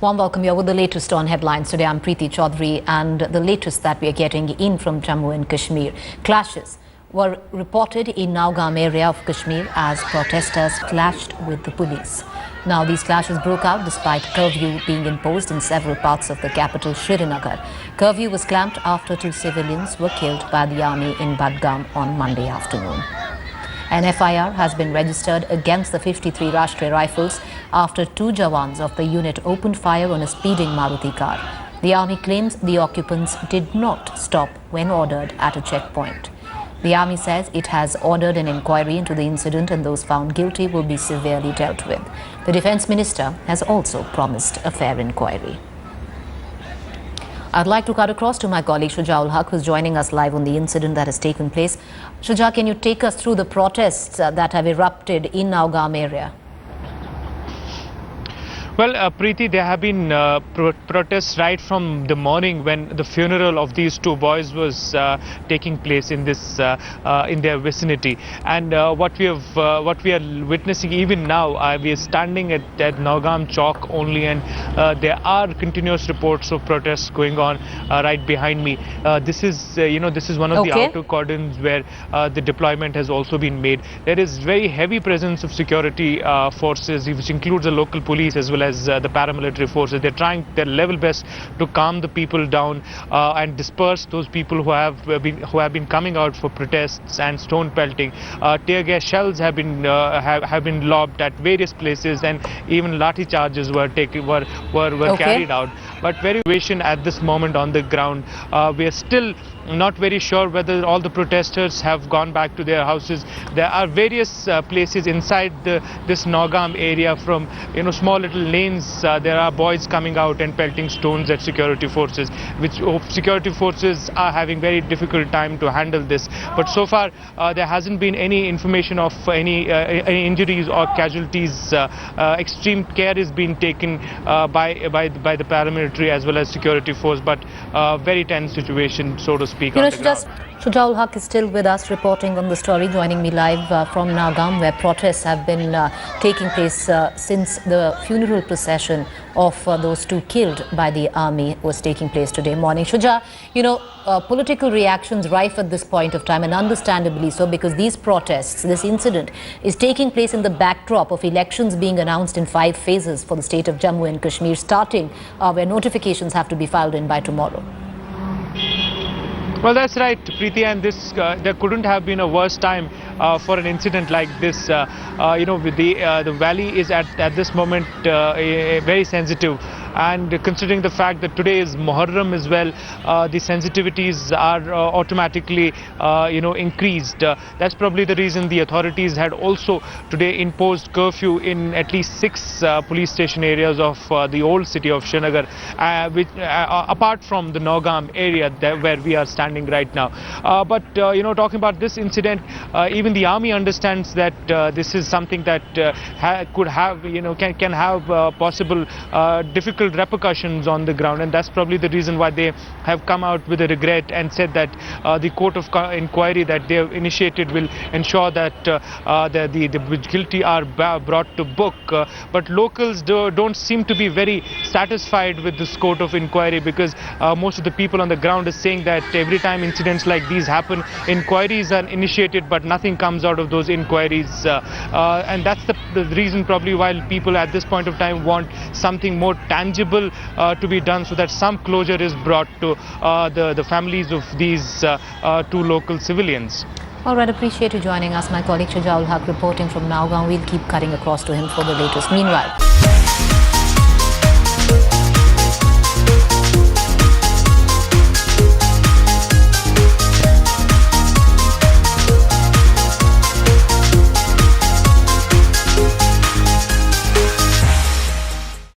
Warm welcome here with the latest on headlines. Today I'm Preeti Chaudhary, and the latest that we are getting in from Jammu and Kashmir. Clashes were reported in Nowgam area of Kashmir as protesters clashed with the police. Now these clashes broke out despite curfew being imposed in several parts of the capital Srinagar. Curfew was clamped after 2 civilians were killed by the army in Budgam on Monday afternoon. An FIR has been registered against the 53 Rashtriya Rifles after 2 jawans of the unit opened fire on a speeding Maruti car. The army claims the occupants did not stop when ordered at a checkpoint. The army says it has ordered an inquiry into the incident and those found guilty will be severely dealt with. The Defence Minister has also promised a fair inquiry. I'd like to cut across to my colleague Shujaul Haq, who's joining us live on the incident that has taken place. Shuja, can you take us through the protests that have erupted in Nowgam area? Well, Preeti, there have been protests right from the morning when the funeral of these 2 boys was taking place in this in their vicinity. And what we are witnessing even now, we are standing at Nowgam Chowk only, and there are continuous reports of protests going on right behind me. This is one of the outer cordons where the deployment has also been made. There is very heavy presence of security forces, which includes the local police as well as the paramilitary forces. They're trying their level best to calm the people down and disperse those people who have been coming out for protests and stone pelting. Tear gas shells have been lobbed at various places, and even lathi charges were carried out. But very situation at this moment on the ground, we are still not very sure whether all the protesters have gone back to their houses. There are various places inside this Nowgam area, from small little lanes. There are boys coming out and pelting stones at security forces, which security forces are having very difficult time to handle this. But so far there hasn't been any information of any injuries or casualties. Extreme care is being taken by the paramilitary as well as security force, but very tense situation, so to speak. Shujaul Haq is still with us, reporting on the story, joining me live from Nowgam, where protests have been taking place since the funeral procession of those 2 killed by the army was taking place today morning. Shuja, political reactions rife at this point of time, and understandably so, because these protests, this incident is taking place in the backdrop of elections being announced in 5 phases for the state of Jammu and Kashmir, starting where notifications have to be filed in by tomorrow. Well, that's right, Preeti, and there couldn't have been a worse time for an incident like this. The valley is at this moment very sensitive, and considering the fact that today is Muharram as well, the sensitivities are automatically increased. That's probably the reason the authorities had also today imposed curfew in at least 6 police station areas of the old city of Srinagar, which apart from the Nowgam area where we are standing right now. But talking about this incident, even the army understands that this is something that could have can have possible difficult repercussions on the ground, and that's probably the reason why they have come out with a regret and said that the court of inquiry that they have initiated will ensure that the guilty are brought to book. But locals don't seem to be very satisfied with this court of inquiry, because most of the people on the ground is saying that every time incidents like these happen, inquiries are initiated but nothing comes out of those inquiries, and that's the reason probably why people at this point of time want something more tangible to be done, so that some closure is brought to the families of these 2 local civilians. All right, appreciate you joining us. My colleague Shujaul Haq reporting from Nowgam. We'll keep cutting across to him for the latest. Meanwhile,